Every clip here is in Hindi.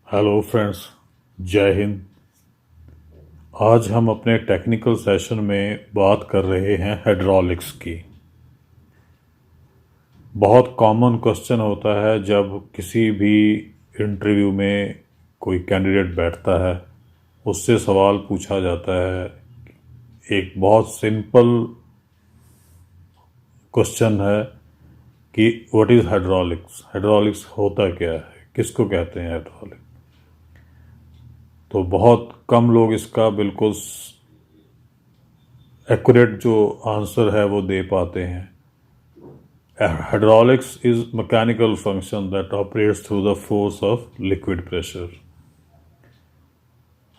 हेलो फ्रेंड्स, जय हिंद। आज हम अपने टेक्निकल सेशन में बात कर रहे हैं हाइड्रोलिक्स की। बहुत कॉमन क्वेश्चन होता है जब किसी भी इंटरव्यू में कोई कैंडिडेट बैठता है, उससे सवाल पूछा जाता है। एक बहुत सिंपल क्वेश्चन है कि व्हाट इज़ हाइड्रोलिक्स। हाइड्रोलिक्स होता क्या है, किसको कहते हैं हाइड्रोलिक। तो बहुत कम लोग इसका बिल्कुल एक्यूरेट जो आंसर है वो दे पाते हैं। Hydraulics is mechanical function that operates through the force of liquid pressure.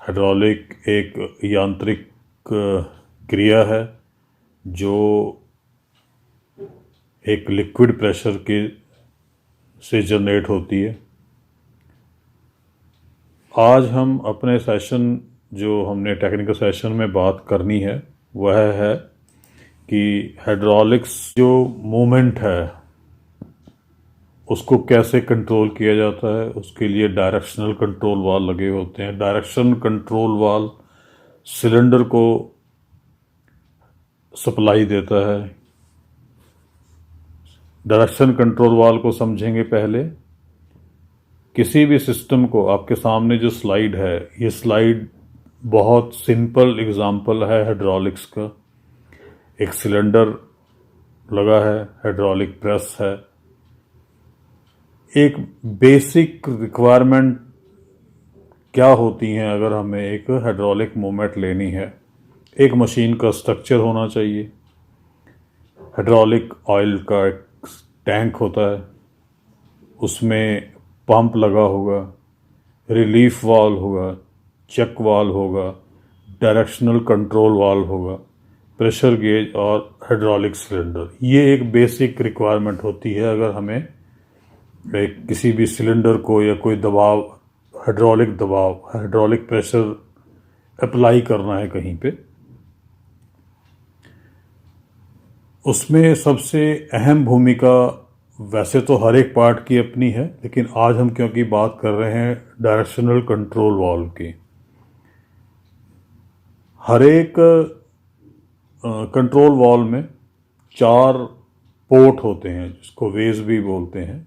Hydraulic एक यांत्रिक क्रिया है जो एक लिक्विड प्रेशर के से जनरेट होती है। आज हम अपने सेशन जो हमने टेक्निकल सेशन में बात करनी है वह है कि हाइड्रोलिक्स जो मूवमेंट है उसको कैसे कंट्रोल किया जाता है। उसके लिए डायरेक्शनल कंट्रोल वाल्व लगे होते हैं। डायरेक्शन कंट्रोल वाल्व सिलेंडर को सप्लाई देता है। डायरेक्शन कंट्रोल वाल्व को समझेंगे पहले। किसी भी सिस्टम को, आपके सामने जो स्लाइड है, ये स्लाइड बहुत सिंपल एग्जांपल है हाइड्रोलिक्स का। एक सिलेंडर लगा है, हाइड्रोलिक प्रेस है। एक बेसिक रिक्वायरमेंट क्या होती हैं अगर हमें एक हाइड्रोलिक मूवमेंट लेनी है। एक मशीन का स्ट्रक्चर होना चाहिए। हाइड्रोलिक ऑयल का एक टैंक होता है, उसमें पंप लगा होगा, रिलीफ वाल्व होगा, चेक वाल्व होगा, डायरेक्शनल कंट्रोल वाल्व होगा, प्रेशर गेज और हाइड्रोलिक सिलेंडर। ये एक बेसिक रिक्वायरमेंट होती है अगर हमें एक किसी भी सिलेंडर को या कोई दबाव, हाइड्रोलिक प्रेशर अप्लाई करना है कहीं पे। उसमें सबसे अहम भूमिका वैसे तो हर एक पार्ट की अपनी है, लेकिन आज हम क्योंकि बात कर रहे हैं डायरेक्शनल कंट्रोल वाल्व की। हर एक कंट्रोल वाल्व में 4 पोर्ट होते हैं जिसको वेज भी बोलते हैं।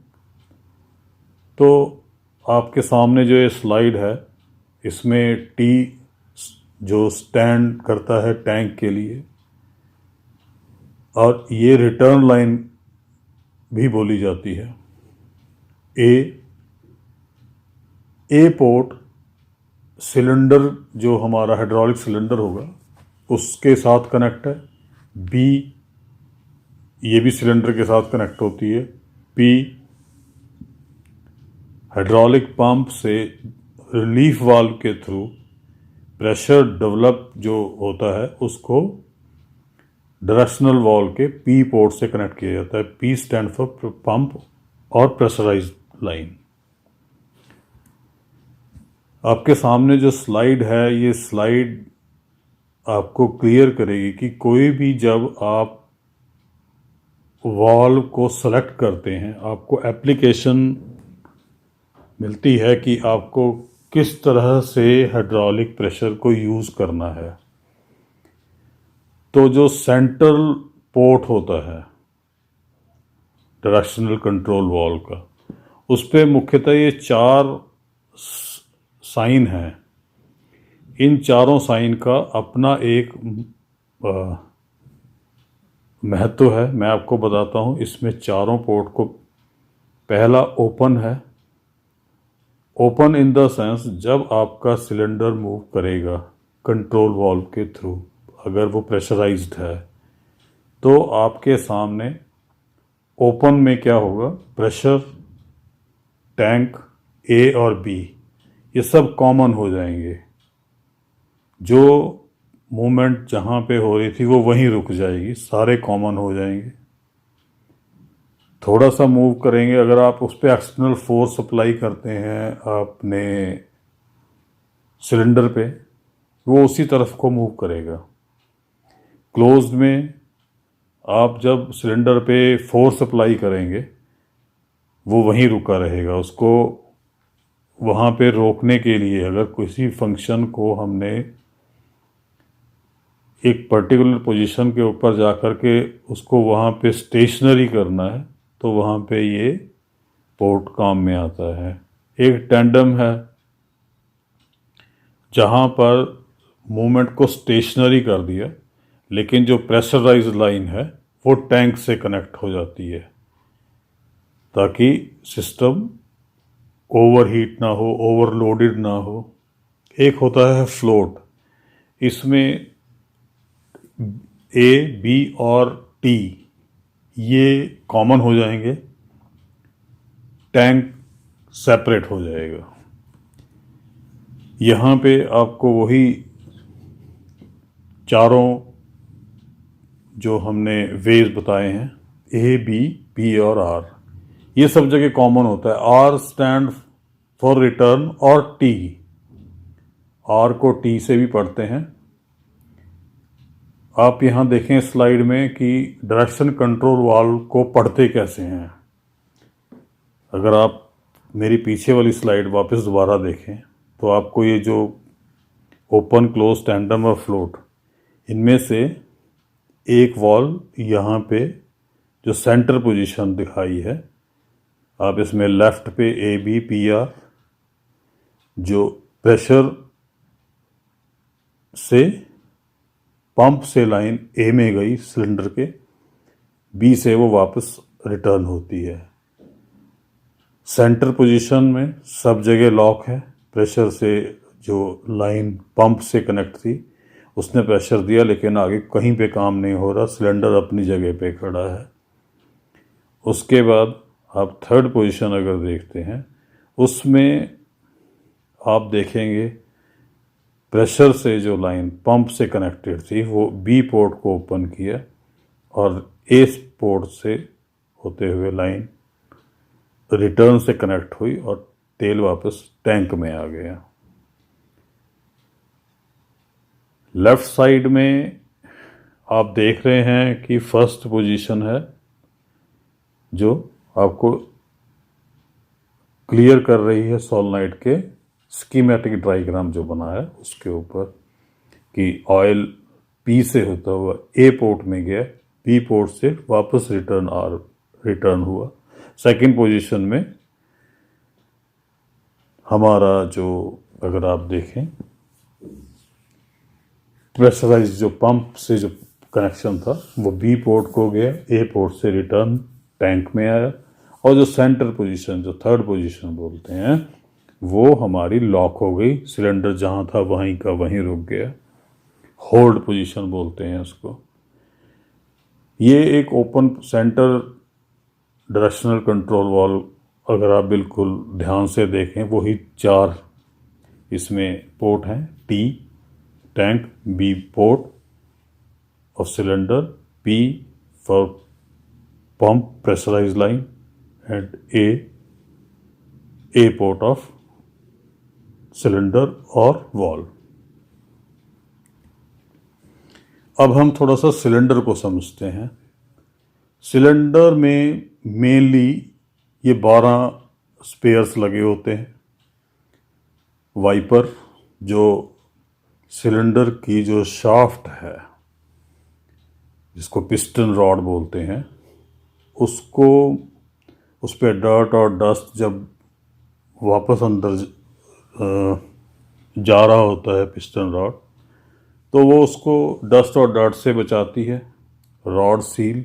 तो आपके सामने जो ये स्लाइड है, इसमें टी जो स्टैंड करता है टैंक के लिए, और ये रिटर्न लाइन भी बोली जाती है। ए पोर्ट सिलेंडर, जो हमारा हाइड्रोलिक सिलेंडर होगा उसके साथ कनेक्ट है। बी, ये भी सिलेंडर के साथ कनेक्ट होती है। पी, हाइड्रोलिक पंप से रिलीफ वाल्व के थ्रू प्रेशर डेवलप जो होता है उसको डायरेक्शनल वाल्व के पी पोर्ट से कनेक्ट किया जाता है। पी स्टैंड फॉर पंप और प्रेशराइज्ड लाइन। आपके सामने जो स्लाइड है, ये स्लाइड आपको क्लियर करेगी कि कोई भी जब आप वाल्व को सेलेक्ट करते हैं, आपको एप्लीकेशन मिलती है कि आपको किस तरह से हाइड्रोलिक प्रेशर को यूज़ करना है। तो जो सेंट्रल पोर्ट होता है डायरेक्शनल कंट्रोल वाल्व का, उस पर मुख्यतः ये 4 साइन है। इन चारों साइन का अपना एक महत्व है, मैं आपको बताता हूँ। इसमें चारों पोर्ट को, पहला ओपन है। ओपन इन द सेंस जब आपका सिलेंडर मूव करेगा कंट्रोल वाल्व के थ्रू, अगर वो प्रेशराइज्ड है तो आपके सामने ओपन में क्या होगा, प्रेशर, टैंक ए और बी ये सब कॉमन हो जाएंगे। जो मूवमेंट जहाँ पे हो रही थी वो वहीं रुक जाएगी, सारे कॉमन हो जाएंगे। थोड़ा सा मूव करेंगे, अगर आप उस पर एक्सटर्नल फोर्स अप्लाई करते हैं अपने सिलेंडर पे, वो उसी तरफ को मूव करेगा। क्लोज्ड में आप जब सिलेंडर पे फोर्स अप्लाई करेंगे वो वहीं रुका रहेगा, उसको वहाँ पे रोकने के लिए अगर किसी फंक्शन को हमने एक पर्टिकुलर पोजीशन के ऊपर जाकर के उसको वहाँ पे स्टेशनरी करना है तो वहाँ पे ये पोर्ट काम में आता है। एक टेंडम है जहाँ पर मूवमेंट को स्टेशनरी कर दिया, लेकिन जो प्रेशराइज्ड लाइन है वो टैंक से कनेक्ट हो जाती है ताकि सिस्टम ओवरहीट ना हो, ओवरलोडेड ना हो। एक होता है फ्लोट, इसमें ए, बी और टी ये कॉमन हो जाएंगे, टैंक सेपरेट हो जाएगा। यहाँ पे आपको वही चारों जो हमने वेज बताए हैं, ए, बी, पी और आर, ये सब जगह कॉमन होता है। आर स्टैंड फॉर रिटर्न और टी, आर को टी से भी पढ़ते हैं। आप यहाँ देखें स्लाइड में कि डायरेक्शन कंट्रोल वाल्व को पढ़ते कैसे हैं। अगर आप मेरी पीछे वाली स्लाइड वापस दोबारा देखें तो आपको ये जो ओपन, क्लोज, टेंडम और फ्लोट, इनमें से एक वाल्व यहाँ पे जो सेंटर पोजीशन दिखाई है, आप इसमें लेफ्ट पे ए, बी, पी, आर, जो प्रेशर से पंप से लाइन ए में गई सिलेंडर के, बी से वो वापस रिटर्न होती है। सेंटर पोजीशन में सब जगह लॉक है। प्रेशर से जो लाइन पंप से कनेक्ट थी उसने प्रेशर दिया, लेकिन आगे कहीं पे काम नहीं हो रहा, सिलेंडर अपनी जगह पे खड़ा है। उसके बाद आप थर्ड पोजीशन अगर देखते हैं, उसमें आप देखेंगे प्रेशर से जो लाइन पंप से कनेक्टेड थी वो बी पोर्ट को ओपन किया और ए पोर्ट से होते हुए लाइन रिटर्न से कनेक्ट हुई और तेल वापस टैंक में आ गया। लेफ्ट साइड में आप देख रहे हैं कि फर्स्ट पोजीशन है जो आपको क्लियर कर रही है सोलेनॉइड के स्कीमेटिक डायग्राम जो बना है उसके ऊपर, कि ऑयल पी से होता हुआ ए पोर्ट में गया, बी पोर्ट से वापस रिटर्न हुआ। सेकंड पोजीशन में हमारा जो, अगर आप देखें, प्रेशराइज जो पंप से जो कनेक्शन था वो बी पोर्ट को गया, ए पोर्ट से रिटर्न टैंक में आया, और जो सेंटर पोजीशन, जो थर्ड पोजीशन बोलते हैं, वो हमारी लॉक हो गई, सिलेंडर जहां था वहीं का वहीं रुक गया, होल्ड पोजीशन बोलते हैं उसको। ये एक open centre directional control valve, अगर आप बिल्कुल ध्यान से देखें, वही चार इसमें पोर्ट हैं, T tank, B port of cylinder, P for pump pressurise line and A port of cylinder और वाल्व। अब हम थोड़ा सा सिलेंडर को समझते हैं। सिलेंडर में मेनली ये 12 स्पेयर्स लगे होते हैं। वाइपर, जो सिलेंडर की जो शाफ्ट है जिसको पिस्टन रॉड बोलते हैं, उसको, उस पर डर्ट और डस्ट जब वापस अंदर जा रहा होता है पिस्टन रॉड, तो वो उसको डस्ट और डर्ट से बचाती है। रॉड सील,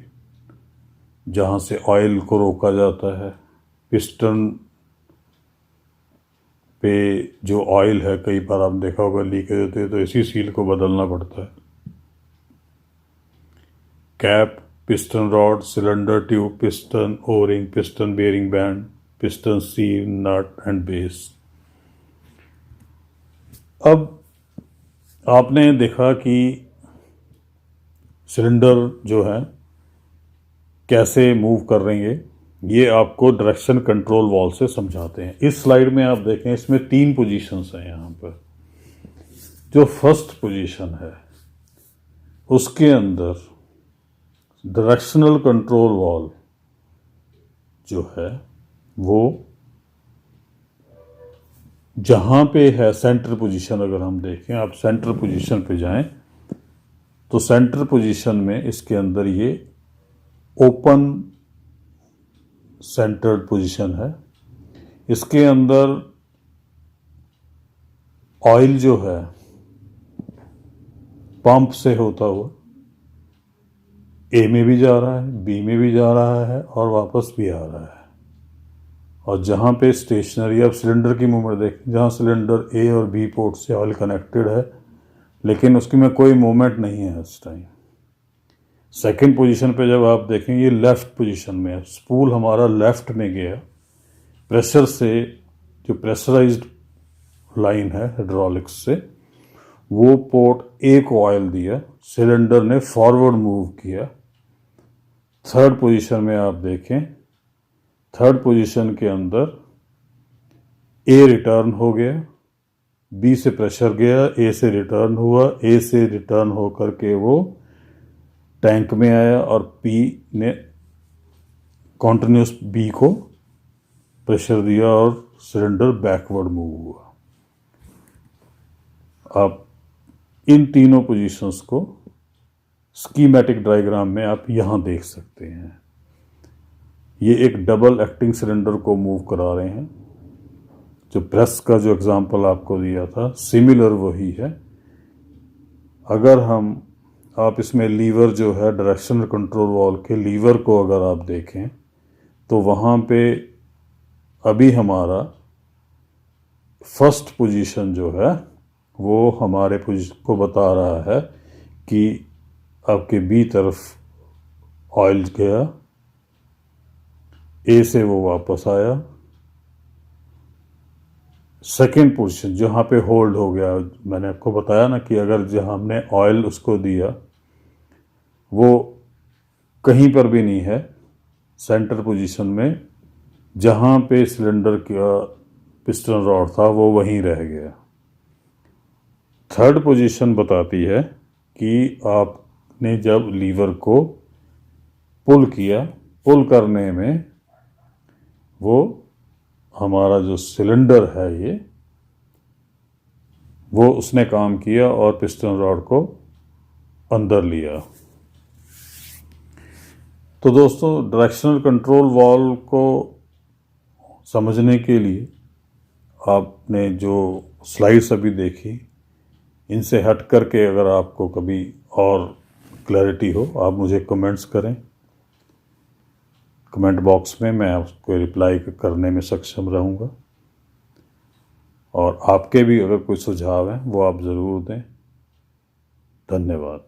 जहाँ से ऑयल को रोका जाता है। पिस्टन पे जो ऑयल है, कई बार आप देखा होगा लीकेज होती है तो इसी सील को बदलना पड़ता है। Cap, piston rod, cylinder tube, piston o ring, piston bearing band, piston seal, nut and base. अब आपने देखा कि सिलेंडर जो है कैसे मूव कर रही है, ये आपको डायरेक्शन कंट्रोल वाल्व से समझाते हैं। इस स्लाइड में आप देखें, इसमें 3 पोजीशंस हैं यहाँ पर। जो फर्स्ट पोजीशन है उसके अंदर डायरेक्शनल कंट्रोल वाल्व जो है वो जहाँ पे है सेंटर पोजीशन, अगर हम देखें, आप सेंटर पोजीशन पे जाएं तो सेंटर पोजीशन में इसके अंदर ये ओपन सेंटर्ड पोजीशन है। इसके अंदर ऑयल जो है पंप से होता हुआ ए में भी जा रहा है, बी में भी जा रहा है और वापस भी आ रहा है। और जहाँ पे स्टेशनरी, आप सिलेंडर की मूवमेंट देखें, जहाँ सिलेंडर ए और बी पोर्ट से ऑयल कनेक्टेड है लेकिन उसकी में कोई मूवमेंट नहीं है इस टाइम। सेकंड पोजीशन पे जब आप देखें, ये लेफ्ट पोजीशन में है, स्पूल हमारा लेफ्ट में गया, प्रेशर से जो प्रेशराइज्ड लाइन है हाइड्रोलिक्स से, वो पोर्ट ए को ऑयल दिया, सिलेंडर ने फॉरवर्ड मूव किया। थर्ड पोजीशन में आप देखें, थर्ड पोजीशन के अंदर ए रिटर्न हो गया, बी से प्रेशर गया, ए से रिटर्न हुआ, ए से रिटर्न होकर के वो टैंक में आया और पी ने कॉन्टिन्यूस बी को प्रेशर दिया और सिलेंडर बैकवर्ड मूव हुआ। आप इन तीनों पोजीशंस को स्कीमेटिक डायग्राम में आप यहां देख सकते हैं। ये एक डबल एक्टिंग सिलेंडर को मूव करा रहे हैं। जो प्रेस का जो एग्जांपल आपको दिया था, सिमिलर वही है। अगर आप इसमें लीवर जो है डायरेक्शनल कंट्रोल वाल्व के लीवर को अगर आप देखें तो वहाँ पे अभी हमारा फर्स्ट पोजीशन जो है वो हमारे पोजीशन को बता रहा है कि आपके बी तरफ ऑयल गया, ए से वो वापस आया। सेकेंड पोजीशन जहाँ पे होल्ड हो गया, मैंने आपको बताया ना कि अगर जहाँ हमने ऑयल उसको दिया वो कहीं पर भी नहीं है, सेंटर पोजीशन में जहाँ पे सिलेंडर का पिस्टन रॉड था वो वहीं रह गया। थर्ड पोजीशन बताती है कि आपने जब लीवर को पुल किया, पुल करने में वो हमारा जो सिलेंडर है ये, वो उसने काम किया और पिस्टन रॉड को अंदर लिया। तो दोस्तों, डायरेक्शनल कंट्रोल वाल्व को समझने के लिए आपने जो स्लाइड्स अभी देखी, इनसे हट करके अगर आपको कभी और क्लैरिटी हो, आप मुझे कमेंट्स करें। कमेंट बॉक्स में मैं आपको रिप्लाई करने में सक्षम रहूँगा। और आपके भी अगर कोई सुझाव हैं वो आप ज़रूर दें। धन्यवाद।